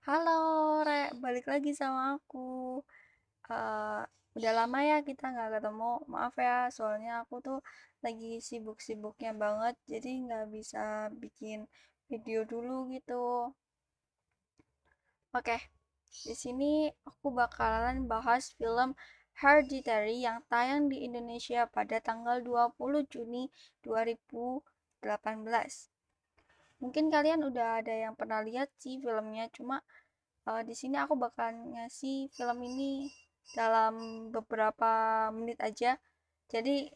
Halo, Rek, balik lagi sama aku. Eh, udah lama ya kita nggak ketemu. Maaf ya, soalnya aku tuh lagi sibuk-sibuknya banget, jadi nggak bisa bikin video dulu gitu. Oke, di sini aku bakalan bahas film Hereditary yang tayang di Indonesia pada tanggal 20 Juni 2018. Mungkin kalian udah ada yang pernah lihat sih filmnya, cuma di sini aku bakal ngasih film ini dalam beberapa menit aja. Jadi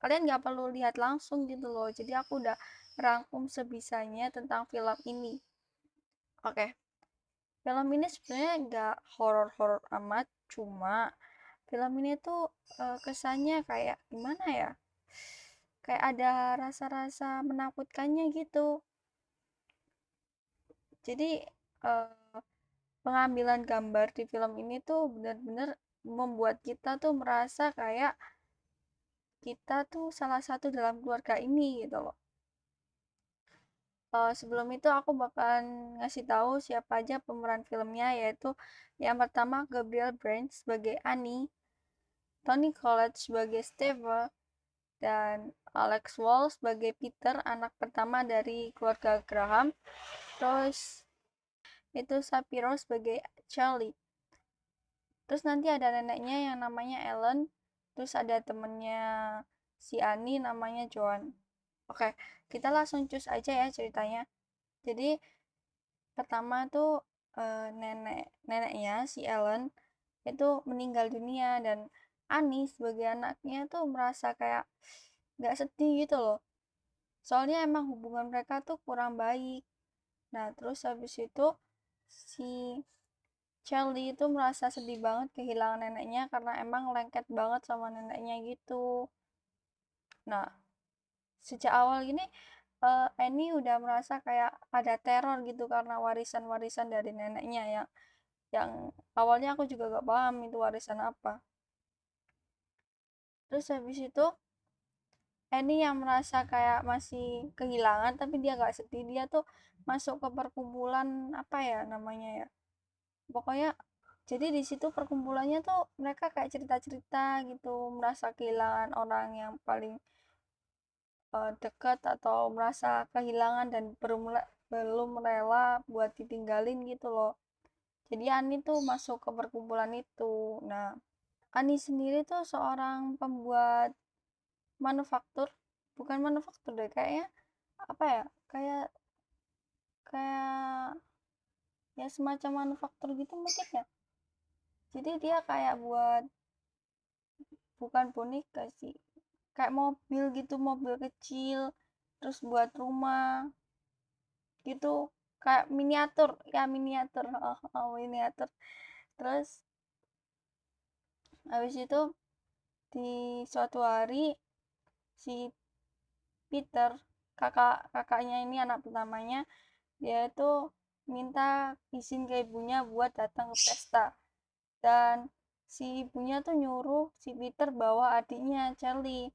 kalian nggak perlu lihat langsung gitu loh. Jadi aku udah rangkum sebisanya tentang film ini. Oke, film ini sebenarnya nggak horor-horor amat, cuma film ini tuh kesannya kayak gimana ya? Kayak ada rasa-rasa menakutkannya gitu. Jadi eh, pengambilan gambar di film ini tuh bener-bener membuat kita tuh merasa kayak kita tuh salah satu dalam keluarga ini gitu loh. Sebelum itu aku bakalan ngasih tahu siapa aja pemeran filmnya, yaitu yang pertama Gabriel Branch sebagai Annie, Toni Collette sebagai Steve, dan Alex Wall sebagai Peter, anak pertama dari keluarga Graham. Terus itu Shapiro sebagai Charlie. Terus nanti ada neneknya yang namanya Ellen, terus ada temennya si Ani namanya Joan. Oke, kita langsung cus aja ya ceritanya. Jadi pertama tuh neneknya si Ellen itu meninggal dunia, dan Ani sebagai anaknya tuh merasa kayak nggak sedih gitu loh. Soalnya emang hubungan mereka tuh kurang baik. Nah, terus habis itu si Charlie itu merasa sedih banget kehilangan neneknya karena emang lengket banget sama neneknya gitu. Nah, sejak awal gini Annie udah merasa kayak ada teror gitu karena warisan-warisan dari neneknya yang awalnya aku juga gak paham itu warisan apa. Terus habis itu Annie yang merasa kayak masih kehilangan tapi dia gak sedih, dia tuh masuk ke perkumpulan apa ya namanya ya. Pokoknya jadi di situ perkumpulannya tuh mereka kayak cerita-cerita gitu, merasa kehilangan orang yang paling dekat atau merasa kehilangan dan belum rela buat ditinggalin gitu loh. Jadi Ani tuh masuk ke perkumpulan itu. Nah, Ani sendiri tuh seorang pembuat manufaktur, bukan manufaktur deh, kayaknya apa ya, kayak kayak ya semacam manufaktur gitu mungkin ya. Jadi dia kayak buat, bukan boneka sih, kayak mobil gitu, mobil kecil, terus buat rumah gitu, kayak miniatur ya, miniatur, miniatur. Terus habis itu di suatu hari si Peter, kakaknya ini, anak pertamanya, dia itu minta izin ke ibunya buat datang ke pesta, dan si ibunya tuh nyuruh si Peter bawa adiknya Charlie.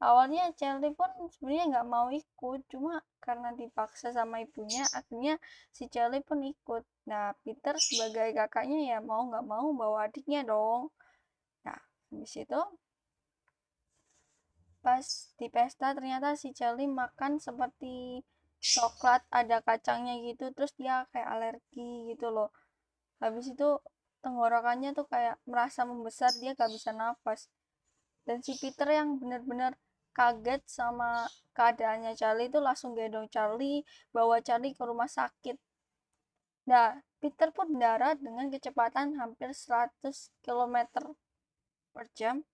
Awalnya Charlie pun sebenarnya nggak mau ikut, cuma karena dipaksa sama ibunya, akhirnya si Charlie pun ikut. Nah, Peter sebagai kakaknya ya mau nggak mau bawa adiknya dong. Nah, habis itu pas di pesta ternyata si Charlie makan seperti coklat ada kacangnya gitu, terus dia kayak alergi gitu loh. Habis itu tenggorokannya tuh kayak merasa membesar, dia gak bisa nafas. Dan si Peter yang benar-benar kaget sama keadaannya Charlie itu langsung gendong Charlie, bawa Charlie ke rumah sakit. Nah, Peter pun mendarat dengan kecepatan hampir 100 km per jam,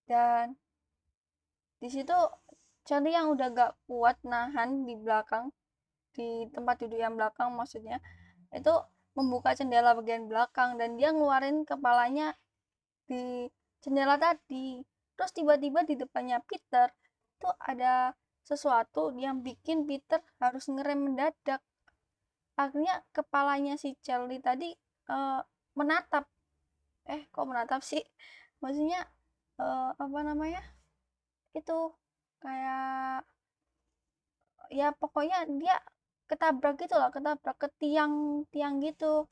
dan di situ Charlie yang udah gak kuat nahan di belakang, di tempat duduk yang belakang maksudnya, itu membuka jendela bagian belakang dan dia ngeluarin kepalanya di jendela tadi. Terus tiba-tiba di depannya Peter itu ada sesuatu yang bikin Peter harus ngerem mendadak. Akhirnya kepalanya si Charlie tadi eh, menatap, kok menatap sih, maksudnya apa namanya itu, kayak ya pokoknya dia ketabrak gitu loh, ketabrak ke tiang gitu.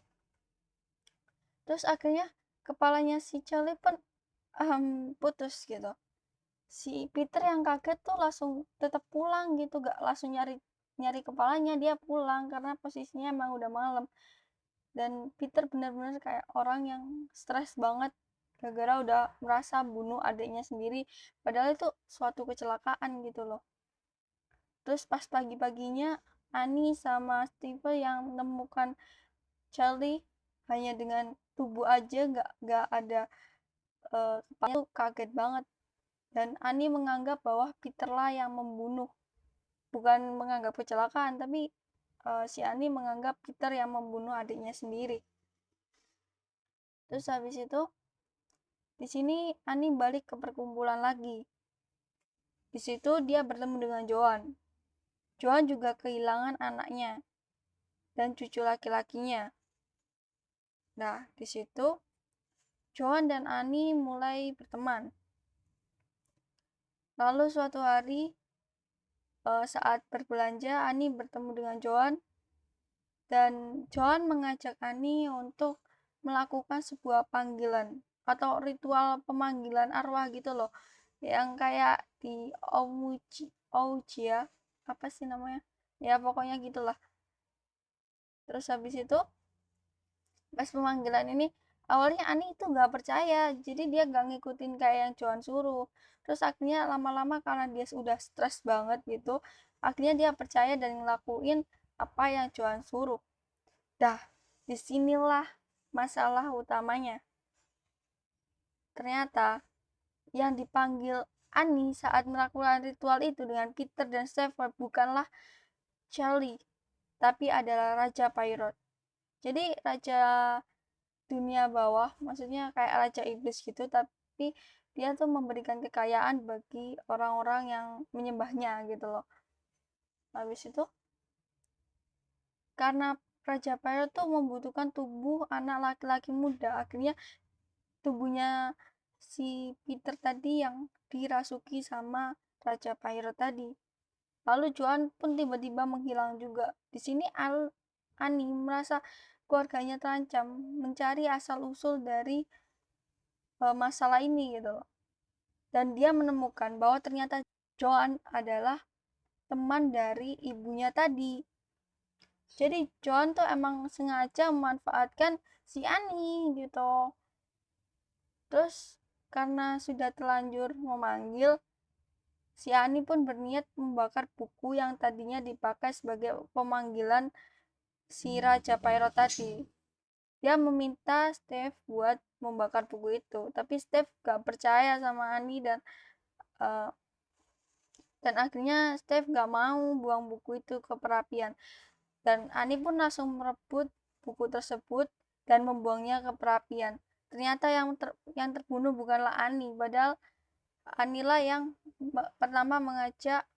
Terus akhirnya kepalanya si Charlie pun putus gitu. Si Peter yang kaget tuh langsung tetap pulang gitu, gak langsung nyari nyari kepalanya, dia pulang karena posisinya emang udah malam. Dan Peter benar-benar kayak orang yang stres banget gara-gara udah merasa bunuh adiknya sendiri, padahal itu suatu kecelakaan gitu loh. Terus pas pagi-paginya Annie sama Steve yang menemukan Charlie hanya dengan tubuh aja, nggak ada kepala, tuh kaget banget. Dan Annie menganggap bahwa Peter lah yang membunuh, bukan menganggap kecelakaan, tapi si Annie menganggap Peter yang membunuh adiknya sendiri. Terus habis itu di sini Annie balik ke perkumpulan lagi. Di situ dia bertemu dengan Joan. Joan juga kehilangan anaknya dan cucu laki-lakinya. Nah, di situ Joan dan Annie mulai berteman. Lalu suatu hari saat berbelanja, Annie bertemu dengan Joan dan Joan mengajak Annie untuk melakukan sebuah panggilan atau ritual pemanggilan arwah gitu loh, yang kayak di Ouija, ya apa sih namanya, ya pokoknya gitulah. Terus habis itu pas pemanggilan ini awalnya Ani itu nggak percaya, jadi dia nggak ngikutin kayak yang Joan suruh. Terus akhirnya lama-lama karena dia sudah stres banget gitu, akhirnya dia percaya dan ngelakuin apa yang Joan suruh. Dah, disinilah masalah utamanya. Ternyata yang dipanggil Annie saat melakukan ritual itu dengan Peter dan Stephen bukanlah Charlie, tapi adalah Raja Pirate. Jadi Raja dunia bawah, maksudnya kayak Raja Iblis gitu, tapi dia tuh memberikan kekayaan bagi orang-orang yang menyembahnya gitu loh. Habis itu, karena Raja Pirate tuh membutuhkan tubuh anak laki-laki muda, akhirnya tubuhnya si Peter tadi yang dirasuki sama Raja Pirate tadi. Lalu Joan pun tiba-tiba menghilang juga. Di sini Annie merasa keluarganya terancam, mencari asal-usul dari masalah ini gitu loh. Dan dia menemukan bahwa ternyata Joan adalah teman dari ibunya tadi. Jadi Joan tuh emang sengaja memanfaatkan si Annie gitu. Terus karena sudah terlanjur memanggil, si Ani pun berniat membakar buku yang tadinya dipakai sebagai pemanggilan si Raja Pyro tadi. Dia meminta Steve buat membakar buku itu, tapi Steve gak percaya sama Ani uh, dan akhirnya Steve gak mau buang buku itu ke perapian. Dan Ani pun langsung merebut buku tersebut dan membuangnya ke perapian. Ternyata yang terbunuh bukanlah Ani, padahal Anila yang pertama mengajak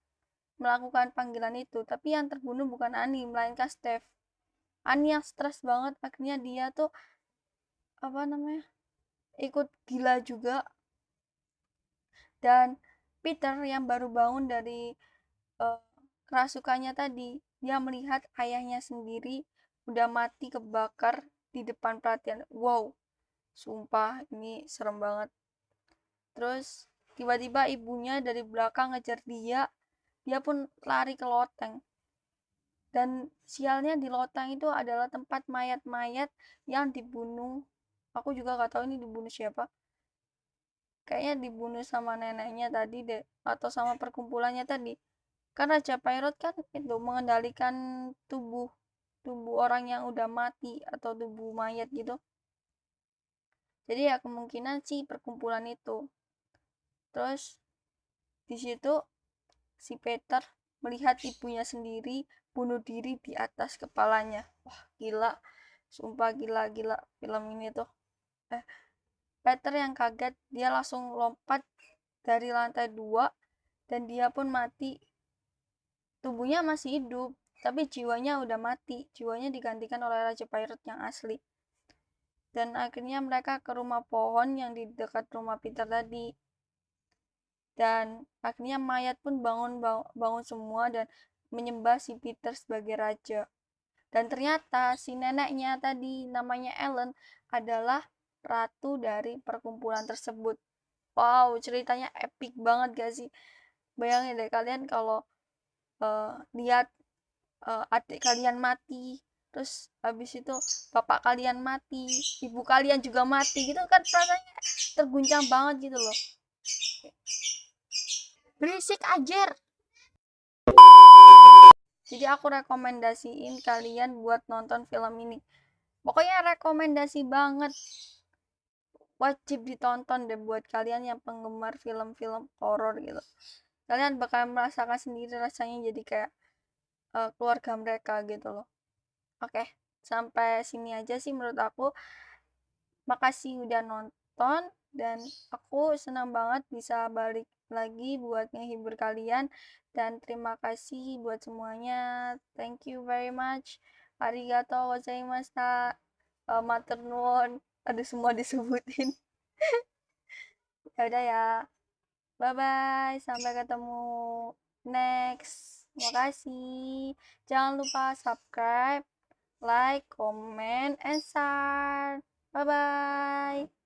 melakukan panggilan itu, tapi yang terbunuh bukan Ani melainkan Steve. Ani yang stres banget, akhirnya dia tuh apa namanya, ikut gila juga. Dan Peter yang baru bangun dari uh, kerasukannya tadi, dia melihat ayahnya sendiri udah mati kebakar di depan pelatihan. Wow, sumpah ini serem banget. Terus tiba-tiba ibunya dari belakang ngejar dia, dia pun lari ke loteng. Dan sialnya di loteng itu adalah tempat mayat-mayat yang dibunuh. Aku juga gak tahu ini dibunuh siapa. Kayaknya dibunuh sama neneknya tadi deh, atau sama perkumpulannya tadi. Kan Raja Pirate kan itu mengendalikan tubuh tubuh orang yang udah mati atau tubuh mayat gitu. Jadi ya kemungkinan sih perkumpulan itu. Terus di situ si Peter melihat ibunya sendiri bunuh diri di atas kepalanya. Wah, gila. Sumpah gila film ini tuh. Peter yang kaget, dia langsung lompat dari lantai 2 dan dia pun mati. Tubuhnya masih hidup, tapi jiwanya udah mati. Jiwanya digantikan oleh Raja Pirate yang asli. Dan akhirnya mereka ke rumah pohon yang di dekat rumah Peter tadi. Dan akhirnya mayat pun bangun semua dan menyembah si Peter sebagai raja. Dan ternyata si neneknya tadi namanya Ellen adalah ratu dari perkumpulan tersebut. Wow, ceritanya epic banget gak sih? Bayangin deh kalian kalau lihat adik kalian mati, terus habis itu bapak kalian mati, ibu kalian juga mati gitu kan, rasanya terguncang banget gitu loh. Berisik aja. Jadi aku rekomendasiin kalian buat nonton film ini. Pokoknya rekomendasi banget. Wajib ditonton deh buat kalian yang penggemar film-film horor gitu. Kalian bakal merasakan sendiri rasanya jadi kayak keluarga mereka gitu loh. Oke, sampai sini aja sih menurut aku. Makasih udah nonton dan aku senang banget bisa balik lagi buat ngehibur kalian dan terima kasih buat semuanya. Thank you very much. Arigatou gozaimashita. Matur nuwun. Ada semua disebutin. Ya udah ya. Bye bye. Sampai ketemu next. Makasih. Jangan lupa subscribe, like, comment, and share. Bye bye.